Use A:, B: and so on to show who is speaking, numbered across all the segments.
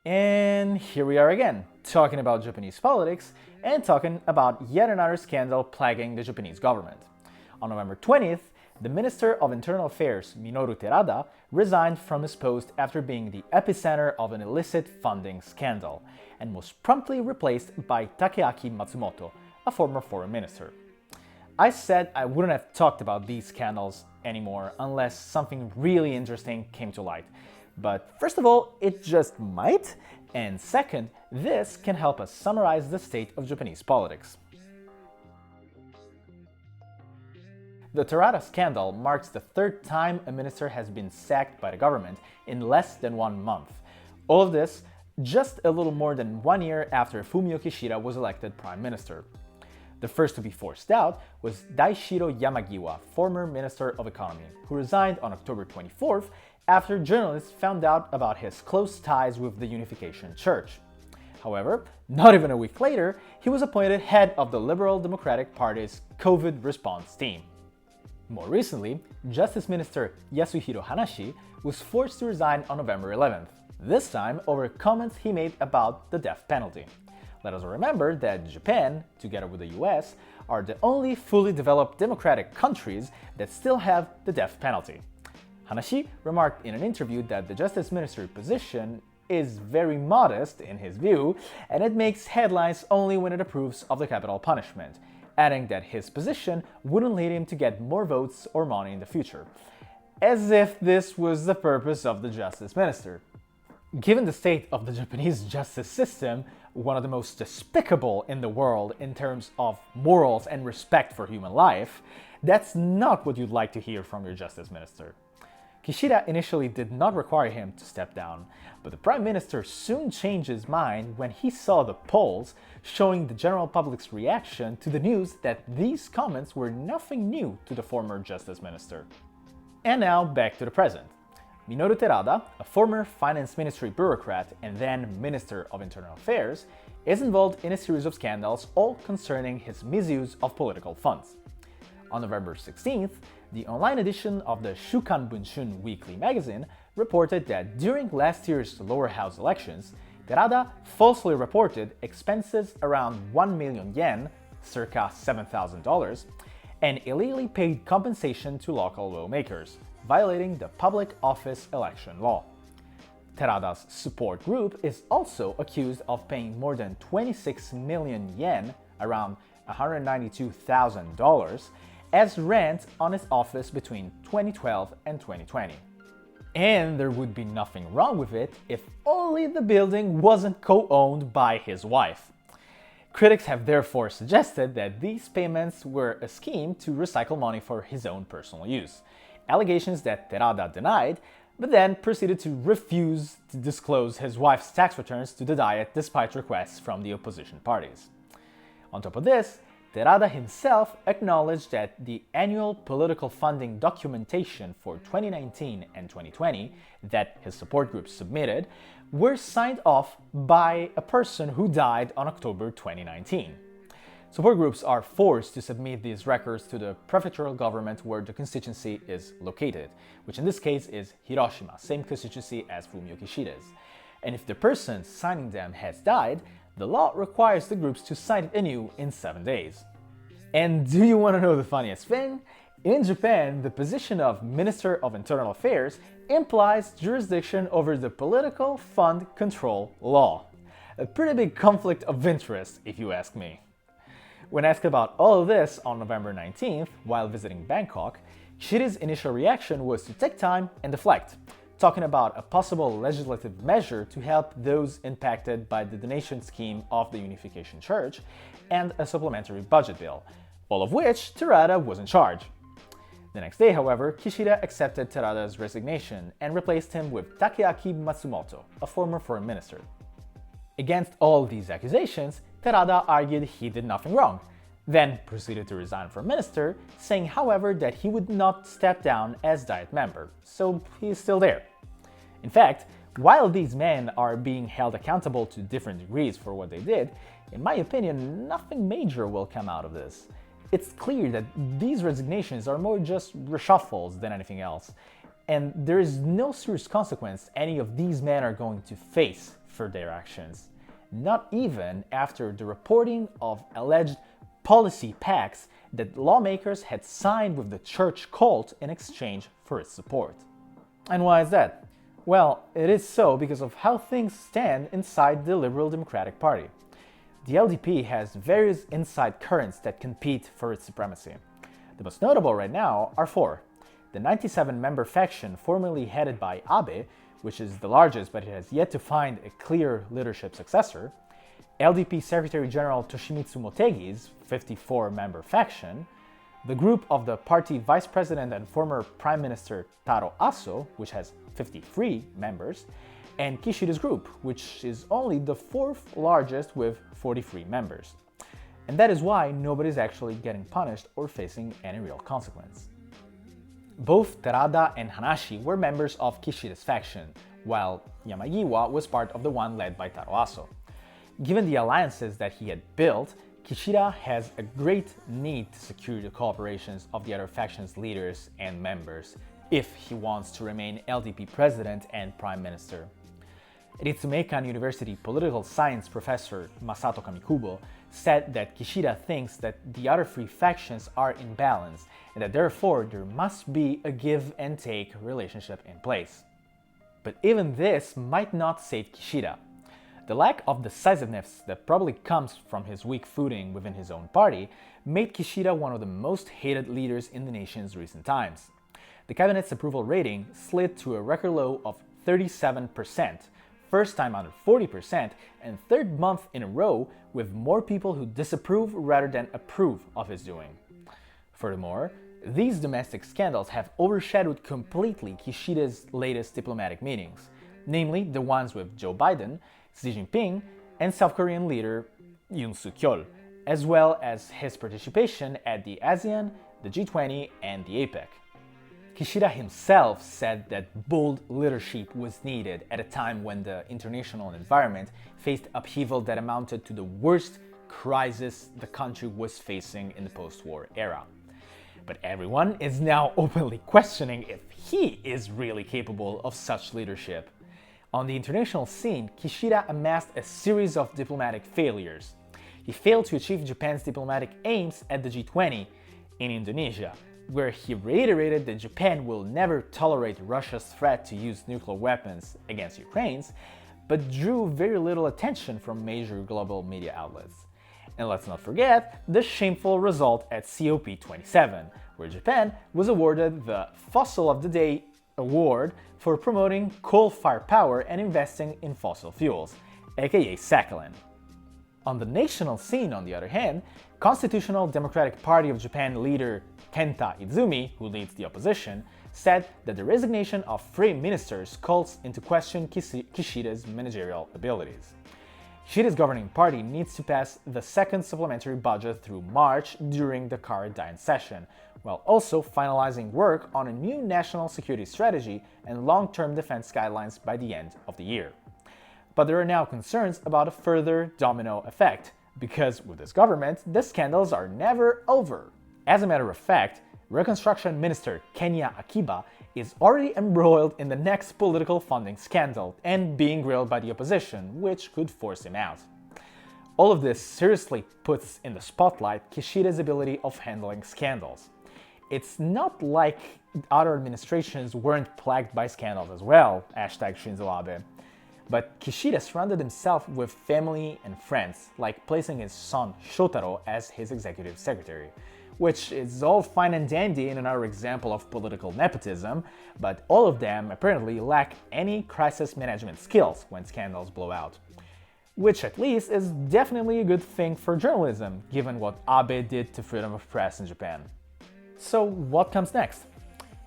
A: And here we are again, talking about Japanese politics and talking about yet another scandal plaguing the Japanese government. On November 20th, the Minister of Internal Affairs, Minoru Terada, resigned from his post after being the epicenter of an illicit funding scandal, and was promptly replaced by Takeaki Matsumoto, a former foreign minister. I said I wouldn't have talked about these scandals anymore unless something really interesting came to light. But first of all, it just might, and second, this can help us summarize the state of Japanese politics. The Terada scandal marks the third time a minister has been sacked by the government in less than 1 month. All of this just a little more than 1 year after Fumio Kishida was elected prime minister. The first to be forced out was Daishiro Yamagiwa, former Minister of Economy, who resigned on October 24th after journalists found out about his close ties with the Unification Church. However, not even a week later, he was appointed head of the Liberal Democratic Party's COVID response team. More recently, Justice Minister Yasuhiro Hanashi was forced to resign on November 11th, this time over comments he made about the death penalty. Let us remember that Japan, together with the US, are the only fully developed democratic countries that still have the death penalty. Hanashi remarked in an interview that the Justice Minister position is very modest in his view, and it makes headlines only when it approves of the capital punishment, adding that his position wouldn't lead him to get more votes or money in the future. As if this was the purpose of the Justice Minister. Given the state of the Japanese justice system, one of the most despicable in the world in terms of morals and respect for human life, that's not what you'd like to hear from your Justice Minister. Kishida initially did not require him to step down, but the Prime Minister soon changed his mind when he saw the polls showing the general public's reaction to the news that these comments were nothing new to the former Justice Minister. And now back to the present. Minoru Terada, a former Finance Ministry bureaucrat and then Minister of Internal Affairs, is involved in a series of scandals all concerning his misuse of political funds. On November 16th, the online edition of the Shukan Bunshun weekly magazine reported that during last year's lower house elections, Terada falsely reported expenses around 1 million yen, circa $7,000, and illegally paid compensation to local lawmakers, violating the Public Office Election Law. Terada's support group is also accused of paying more than 26 million yen, around $192,000, as rent on his office between 2012 and 2020. And there would be nothing wrong with it if only the building wasn't co-owned by his wife. Critics have therefore suggested that these payments were a scheme to recycle money for his own personal use, allegations that Terada denied, but then proceeded to refuse to disclose his wife's tax returns to the Diet despite requests from the opposition parties. On top of this, Terada himself acknowledged that the annual political funding documentation for 2019 and 2020 that his support group submitted were signed off by a person who died on October 2019. Support groups are forced to submit these records to the prefectural government where the constituency is located, which in this case is Hiroshima, same constituency as Fumio Kishida's. And if the person signing them has died, the law requires the groups to sign it anew in 7 days. And do you want to know the funniest thing? In Japan, the position of Minister of Internal Affairs implies jurisdiction over the political fund control law. A pretty big conflict of interest, if you ask me. When asked about all of this on November 19th, while visiting Bangkok, Kishida's initial reaction was to take time and deflect, talking about a possible legislative measure to help those impacted by the donation scheme of the Unification Church and a supplementary budget bill, all of which Terada was in charge. The next day, however, Kishida accepted Terada's resignation and replaced him with Takeaki Matsumoto, a former foreign minister. Against all these accusations, Terada argued he did nothing wrong, then proceeded to resign from minister, saying however that he would not step down as Diet member, so he's still there. In fact, while these men are being held accountable to different degrees for what they did, in my opinion, nothing major will come out of this. It's clear that these resignations are more just reshuffles than anything else, and there is no serious consequence any of these men are going to face for their actions, not even after the reporting of alleged policy pacts that lawmakers had signed with the church cult in exchange for its support. And why is that? Well, it is so because of how things stand inside the Liberal Democratic Party. The LDP has various inside currents that compete for its supremacy. The most notable right now are four. The 97-member faction formerly headed by Abe, which is the largest but it has yet to find a clear leadership successor, LDP Secretary General Toshimitsu Motegi's 54-member faction, the group of the party Vice President and former Prime Minister Taro Aso, which has 53 members, and Kishida's group, which is only the fourth largest with 43 members. And that is why nobody's actually getting punished or facing any real consequence. Both Terada and Hanashi were members of Kishida's faction, while Yamagiwa was part of the one led by Taro Aso. Given the alliances that he had built, Kishida has a great need to secure the cooperations of the other faction's leaders and members if he wants to remain LDP president and prime minister. Ritsumeikan University political science professor Masato Kamikubo said that Kishida thinks that the other three factions are in balance and that therefore there must be a give and take relationship in place. But even this might not save Kishida. The lack of decisiveness that probably comes from his weak footing within his own party made Kishida one of the most hated leaders in the nation's recent times. The cabinet's approval rating slid to a record low of 37%, first time under 40%, and third month in a row with more people who disapprove rather than approve of his doing. Furthermore, these domestic scandals have overshadowed completely Kishida's latest diplomatic meetings, namely the ones with Joe Biden, Xi Jinping, and South Korean leader Yoon Suk-yeol, as well as his participation at the ASEAN, the G20, and the APEC. Kishida himself said that bold leadership was needed at a time when the international environment faced upheaval that amounted to the worst crisis the country was facing in the post-war era. But everyone is now openly questioning if he is really capable of such leadership. On the international scene, Kishida amassed a series of diplomatic failures. He failed to achieve Japan's diplomatic aims at the G20 in Indonesia, where he reiterated that Japan will never tolerate Russia's threat to use nuclear weapons against Ukraine, but drew very little attention from major global media outlets. And let's not forget the shameful result at COP27, where Japan was awarded the Fossil of the Day award for promoting coal-fired power and investing in fossil fuels, aka Sakhalin. On the national scene, on the other hand, Constitutional Democratic Party of Japan leader Kenta Izumi, who leads the opposition, said that the resignation of three ministers calls into question Kishida's managerial abilities. Kishida's governing party needs to pass the second supplementary budget through March during the current session, while also finalizing work on a new national security strategy and long-term defense guidelines by the end of the year. But there are now concerns about a further domino effect, because with this government, the scandals are never over. As a matter of fact, Reconstruction Minister Kenya Akiba is already embroiled in the next political funding scandal and being grilled by the opposition, which could force him out. All of this seriously puts in the spotlight Kishida's ability of handling scandals. It's not like other administrations weren't plagued by scandals as well, #Shinzo Abe. But Kishida surrounded himself with family and friends, like placing his son Shotaro as his executive secretary, which is all fine and dandy in another example of political nepotism, but all of them apparently lack any crisis management skills when scandals blow out. Which at least is definitely a good thing for journalism, given what Abe did to freedom of press in Japan. So what comes next?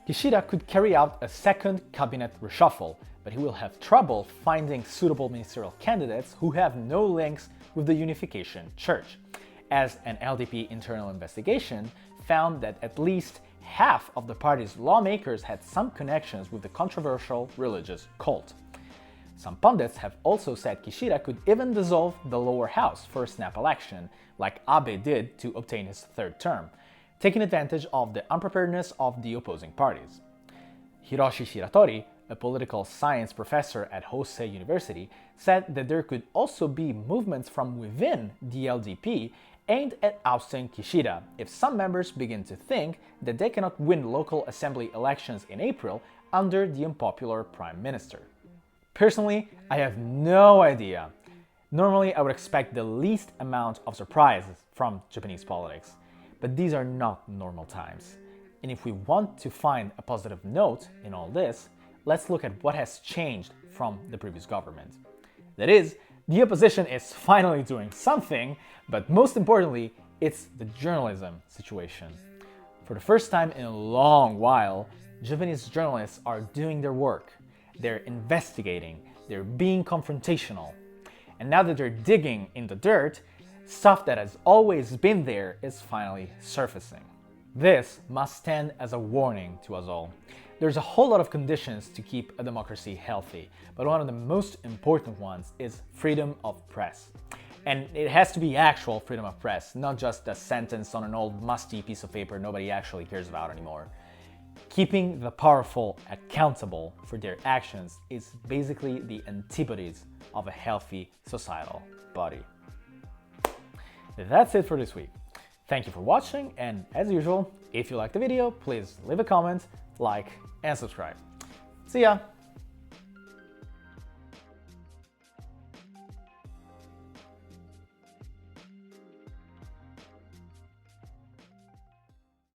A: Kishida could carry out a second cabinet reshuffle, but he will have trouble finding suitable ministerial candidates who have no links with the Unification Church, as an LDP internal investigation found that at least half of the party's lawmakers had some connections with the controversial religious cult. Some pundits have also said Kishida could even dissolve the lower house for a snap election, like Abe did to obtain his third term, taking advantage of the unpreparedness of the opposing parties. Hiroshi Shiratori, a political science professor at Hosei University, said that there could also be movements from within the LDP aimed at ousting Kishida if some members begin to think that they cannot win local assembly elections in April under the unpopular prime minister. Personally, I have no idea. Normally, I would expect the least amount of surprises from Japanese politics, but these are not normal times. And if we want to find a positive note in all this, let's look at what has changed from the previous government. That is, the opposition is finally doing something, but most importantly, it's the journalism situation. For the first time in a long while, Japanese journalists are doing their work. They're investigating, they're being confrontational. And now that they're digging in the dirt, stuff that has always been there is finally surfacing. This must stand as a warning to us all. There's a whole lot of conditions to keep a democracy healthy, but one of the most important ones is freedom of press. And it has to be actual freedom of press, not just a sentence on an old musty piece of paper nobody actually cares about anymore. Keeping the powerful accountable for their actions is basically the antipodes of a healthy societal body. That's it for this week. Thank you for watching, and as usual, if you liked the video, please leave a comment, like, and subscribe. See ya!